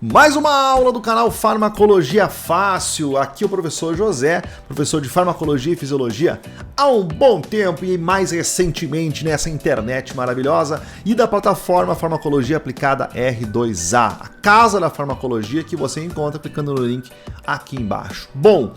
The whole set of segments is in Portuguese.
Mais uma aula do canal Farmacologia Fácil. Aqui o professor José, professor de Farmacologia e Fisiologia há um bom tempo e mais recentemente nessa internet maravilhosa e da plataforma Farmacologia Aplicada R2A, a casa da farmacologia que você encontra clicando no link aqui embaixo. Bom,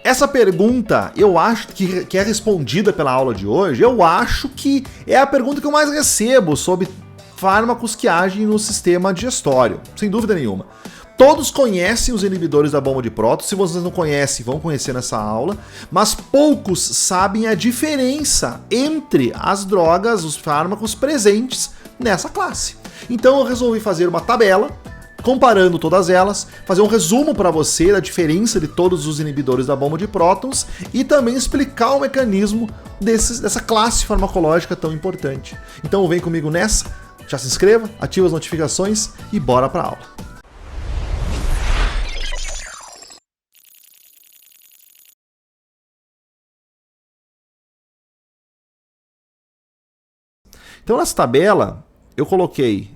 essa pergunta eu acho que é respondida pela aula de hoje, eu acho que é a pergunta que eu mais recebo sobre fármacos que agem no sistema digestório, sem dúvida nenhuma. Todos conhecem os inibidores da bomba de prótons, se vocês não conhecem, vão conhecer nessa aula, mas poucos sabem a diferença entre as drogas, os fármacos presentes nessa classe. Então eu resolvi fazer uma tabela, comparando todas elas, fazer um resumo para você da diferença de todos os inibidores da bomba de prótons e também explicar o mecanismo dessa classe farmacológica tão importante. Então vem comigo nessa. Já se inscreva, ativa as notificações e bora para a aula. Então nessa tabela eu coloquei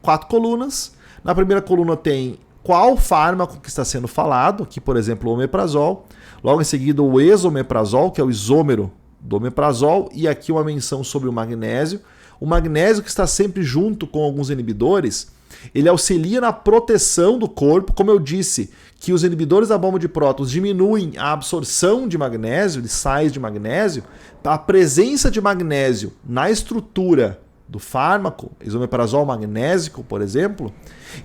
4 colunas. Na primeira coluna tem qual fármaco que está sendo falado, aqui por exemplo o omeprazol. Logo em seguida o esomeprazol, que é o isômero do omeprazol, e aqui uma menção sobre o magnésio. O magnésio, que está sempre junto com alguns inibidores, ele auxilia na proteção do corpo. Como eu disse, que os inibidores da bomba de prótons diminuem a absorção de magnésio, de sais de magnésio, a presença de magnésio na estrutura do fármaco, isomeprazol magnésico, por exemplo,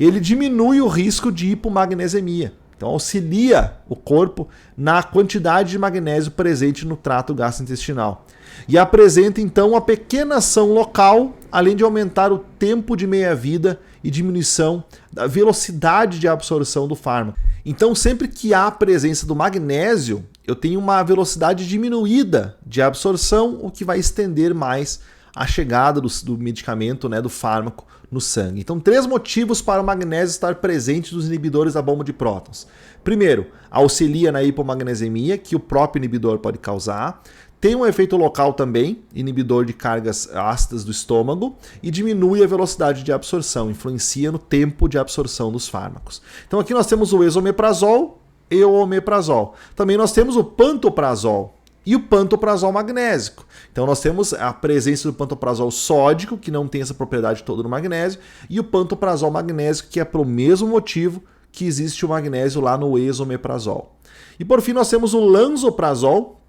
ele diminui o risco de hipomagnesemia. Então auxilia o corpo na quantidade de magnésio presente no trato gastrointestinal. E apresenta então uma pequena ação local, além de aumentar o tempo de meia-vida e diminuição da velocidade de absorção do fármaco. Então sempre que há a presença do magnésio, eu tenho uma velocidade diminuída de absorção, o que vai estender mais a chegada do medicamento, do fármaco, no sangue. Então, 3 motivos para o magnésio estar presente nos inibidores da bomba de prótons. Primeiro, auxilia na hipomagnesemia, que o próprio inibidor pode causar. Tem um efeito local também, inibidor de cargas ácidas do estômago, e diminui a velocidade de absorção, influencia no tempo de absorção dos fármacos. Então aqui nós temos o esomeprazol e o omeprazol. Também nós temos o pantoprazol e o pantoprazol magnésico. Então nós temos a presença do pantoprazol sódico, que não tem essa propriedade toda no magnésio, e o pantoprazol magnésico, que é pelo mesmo motivo que existe o magnésio lá no esomeprazol. E por fim nós temos o lansoprazol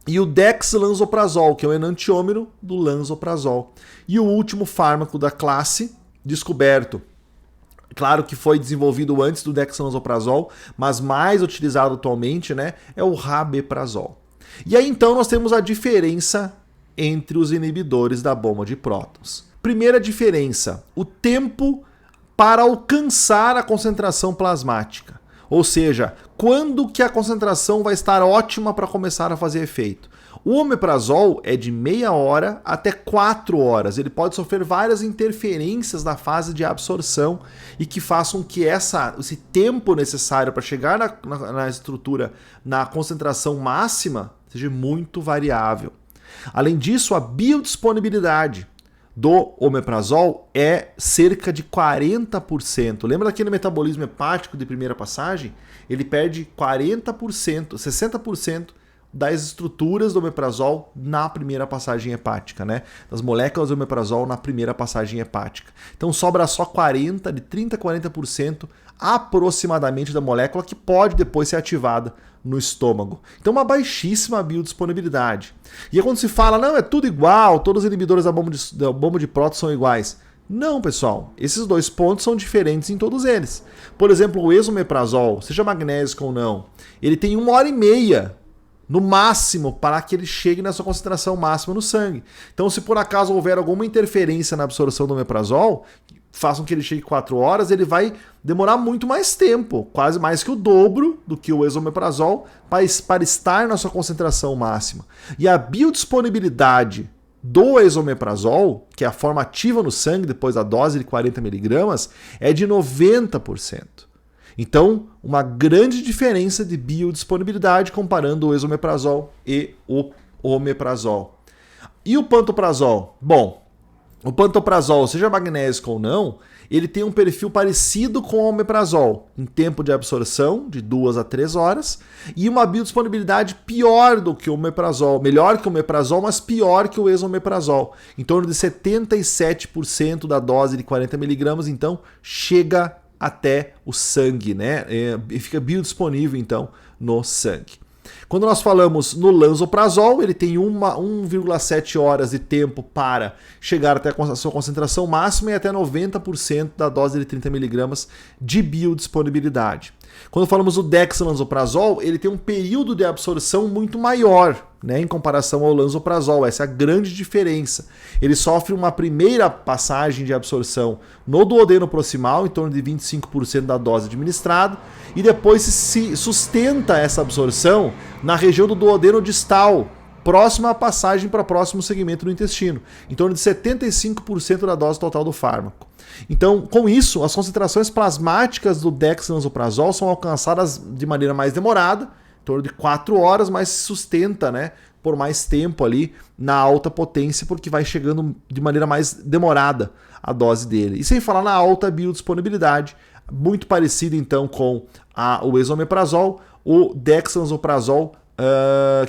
e o dexlansoprazol, que é o enantiômero do lansoprazol. E o último fármaco da classe, descoberto, claro que foi desenvolvido antes do dexlansoprazol, mas mais utilizado atualmente, é o rabeprazol. E aí então nós temos a diferença entre os inibidores da bomba de prótons. Primeira diferença, o tempo para alcançar a concentração plasmática. Ou seja, quando que a concentração vai estar ótima para começar a fazer efeito. O omeprazol é de meia hora até 4 horas. Ele pode sofrer várias interferências na fase de absorção e que façam que esse tempo necessário para chegar na estrutura, na concentração máxima, seja muito variável. Além disso, a biodisponibilidade do omeprazol é cerca de 40%. Lembra daquele metabolismo hepático de primeira passagem? Ele perde 40%, 60% das estruturas do omeprazol na primeira passagem hepática, das moléculas do omeprazol na primeira passagem hepática. Então sobra só 40%, de 30% a 40% aproximadamente da molécula que pode depois ser ativada no estômago. Então uma baixíssima biodisponibilidade. E aí quando se fala, não, é tudo igual, todos os inibidores da bomba de prótons são iguais. Não, pessoal, esses 2 pontos são diferentes em todos eles. Por exemplo, o esomeprazol, seja magnésico ou não, ele tem 1h30 no máximo para que ele chegue na sua concentração máxima no sangue. Então se por acaso houver alguma interferência na absorção do omeprazol, façam que ele chegue 4 horas, ele vai demorar muito mais tempo, quase mais que o dobro do que o esomeprazol, para estar na sua concentração máxima. E a biodisponibilidade do esomeprazol, que é a forma ativa no sangue depois da dose de 40 mg, é de 90%. Então, uma grande diferença de biodisponibilidade comparando o esomeprazol e o omeprazol. E o pantoprazol? Bom, O pantoprazol, seja magnésico ou não, ele tem um perfil parecido com o omeprazol, em tempo de absorção de 2 a 3 horas, e uma biodisponibilidade pior do que o omeprazol, melhor que o omeprazol, mas pior que o esomeprazol. Em torno de 77% da dose de 40 mg, então, chega até o sangue, né? E fica biodisponível, então, no sangue. Quando nós falamos no lansoprazol, ele tem 1,7 horas de tempo para chegar até a sua concentração máxima e até 90% da dose de 30 mg de biodisponibilidade. Quando falamos do dexlansoprazol, ele tem um período de absorção muito maior, né, em comparação ao lansoprazol. Essa é a grande diferença. Ele sofre uma primeira passagem de absorção no duodeno proximal, em torno de 25% da dose administrada, e depois se sustenta essa absorção na região do duodeno distal, próxima à passagem para o próximo segmento do intestino, em torno de 75% da dose total do fármaco. Então, com isso, as concentrações plasmáticas do dexlansoprazol são alcançadas de maneira mais demorada, em torno de 4 horas, mas se sustenta, né, por mais tempo ali na alta potência, porque vai chegando de maneira mais demorada a dose dele. E sem falar na alta biodisponibilidade, muito parecido então com o esomeprazol, o dexlansoprazol,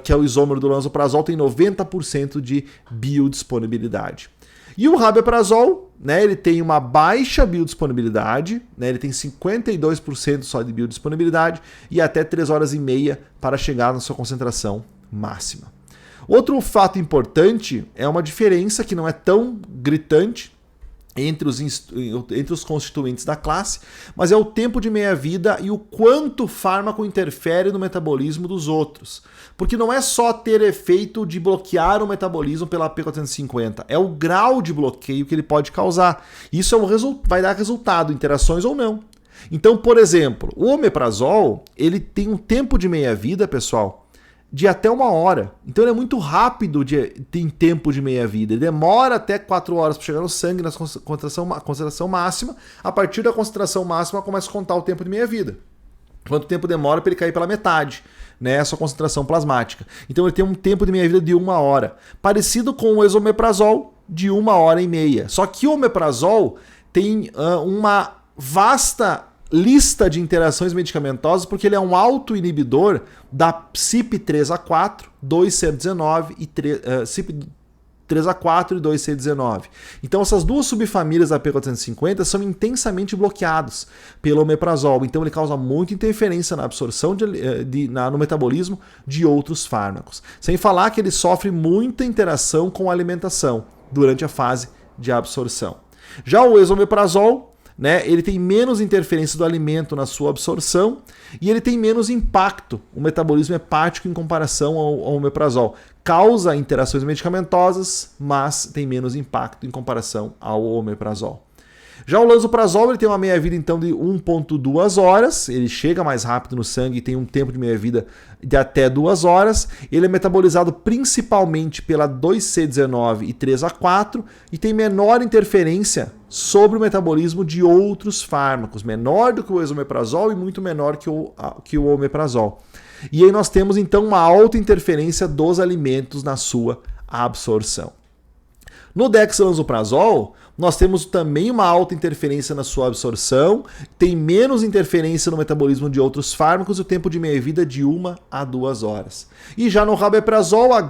que é o isômero do lansoprazol, tem 90% de biodisponibilidade. E o rabeprazol, né, ele tem uma baixa biodisponibilidade, né, ele tem 52% só de biodisponibilidade e até 3 horas e meia para chegar na sua concentração máxima. Outro fato importante é uma diferença que não é tão gritante entre os constituintes da classe, mas é o tempo de meia-vida e o quanto o fármaco interfere no metabolismo dos outros. Porque não é só ter efeito de bloquear o metabolismo pela P450, é o grau de bloqueio que ele pode causar. Isso vai dar resultado, interações ou não. Então, por exemplo, o omeprazol, ele tem um tempo de meia-vida, pessoal, de até 1 hora. Então ele é muito rápido em tempo de meia-vida. Ele demora até 4 horas para chegar no sangue, na concentração máxima. A partir da concentração máxima, começa a contar o tempo de meia-vida. Quanto tempo demora para ele cair pela metade, né, a sua concentração plasmática. Então ele tem um tempo de meia-vida de 1 hora. Parecido com o esomeprazol, de 1 hora e meia. Só que o omeprazol tem uma vasta lista de interações medicamentosas, porque ele é um autoinibidor da CYP3A4, 2C19 e CYP3A4 e 2C19. Então essas duas subfamílias da P450 são intensamente bloqueados pelo omeprazol. Então ele causa muita interferência na absorção no metabolismo de outros fármacos. Sem falar que ele sofre muita interação com a alimentação durante a fase de absorção. Já o esomeprazol, né, ele tem menos interferência do alimento na sua absorção e ele tem menos impacto, o metabolismo hepático em comparação ao omeprazol. Causa interações medicamentosas, mas tem menos impacto em comparação ao omeprazol. Já o lansoprazol, ele tem uma meia-vida então de 1,2 horas, ele chega mais rápido no sangue e tem um tempo de meia-vida de até 2 horas. Ele é metabolizado principalmente pela 2C19 e 3A4 e tem menor interferência sobre o metabolismo de outros fármacos, menor do que o esomeprazol e muito menor que o omeprazol. E aí nós temos então uma alta interferência dos alimentos na sua absorção. No dexlansoprazol, nós temos também uma alta interferência na sua absorção, tem menos interferência no metabolismo de outros fármacos e o tempo de meia-vida de 1 a 2 horas. E já no rabeprazol, o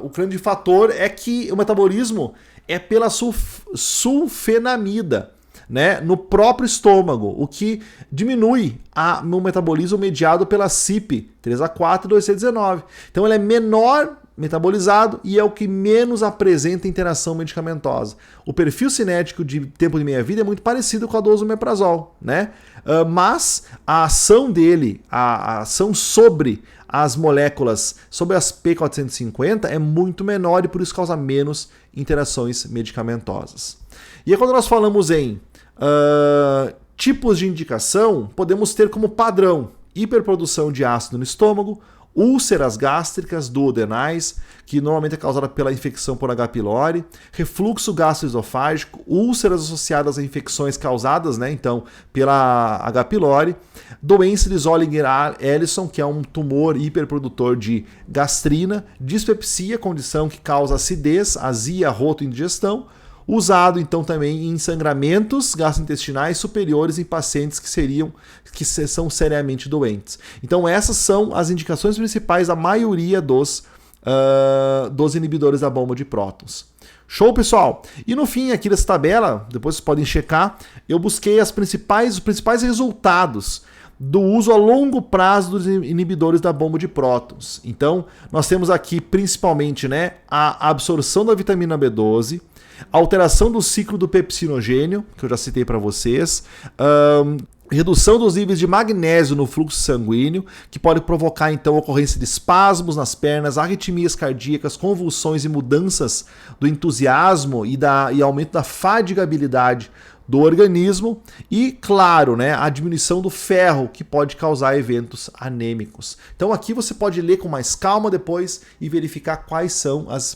grande fator é que o metabolismo é pela sulfenamida, né, no próprio estômago, o que diminui o metabolismo mediado pela CYP3A4 e 2C19. Então ele é menor metabolizado e é o que menos apresenta interação medicamentosa. O perfil cinético de tempo de meia-vida é muito parecido com a do omeprazol, né? Mas a ação dele, a ação sobre as moléculas, sobre as P450 é muito menor e por isso causa menos interações medicamentosas. E aí quando nós falamos em tipos de indicação, podemos ter como padrão hiperprodução de ácido no estômago úlceras gástricas duodenais, que normalmente é causada pela infecção por H. pylori, refluxo gastroesofágico, úlceras associadas a infecções causadas, né, então, pela H. pylori, doença de Zollinger-Ellison, que é um tumor hiperprodutor de gastrina, dispepsia, condição que causa acidez, azia, roto e indigestão, usado então também em sangramentos gastrointestinais superiores em pacientes que são seriamente doentes. Então essas são as indicações principais da maioria dos inibidores da bomba de prótons. Show, pessoal? E no fim aqui dessa tabela, depois vocês podem checar, eu busquei os principais resultados do uso a longo prazo dos inibidores da bomba de prótons. Então, nós temos aqui principalmente, né, a absorção da vitamina B12, alteração do ciclo do pepsinogênio, que eu já citei para vocês, redução dos níveis de magnésio no fluxo sanguíneo, que pode provocar então a ocorrência de espasmos nas pernas, arritmias cardíacas, convulsões e mudanças do entusiasmo e aumento da fadigabilidade do organismo e, claro, né, a diminuição do ferro, que pode causar eventos anêmicos. Então aqui você pode ler com mais calma depois e verificar quais são os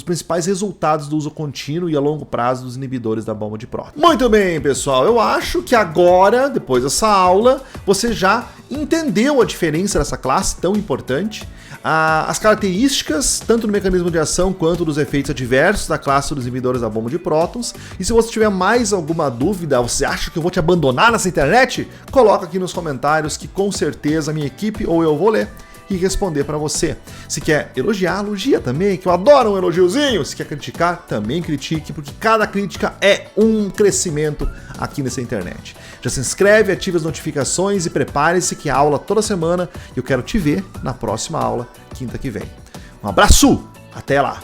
principais resultados do uso contínuo e a longo prazo dos inibidores da bomba de prótons. Muito bem, pessoal, eu acho que agora, depois dessa aula, você já entendeu a diferença dessa classe tão importante, as características, tanto do mecanismo de ação quanto dos efeitos adversos da classe dos inibidores da bomba de prótons. E se você tiver mais alguma dúvida, você acha que eu vou te abandonar nessa internet? Coloca aqui nos comentários que com certeza a minha equipe ou eu vou ler e responder para você. Se quer elogiar, elogia também, que eu adoro um elogiozinho. Se quer criticar, também critique, porque cada crítica é um crescimento aqui nessa internet. Já se inscreve, ative as notificações e prepare-se que a aula toda semana e eu quero te ver na próxima aula, quinta que vem. Um abraço, até lá!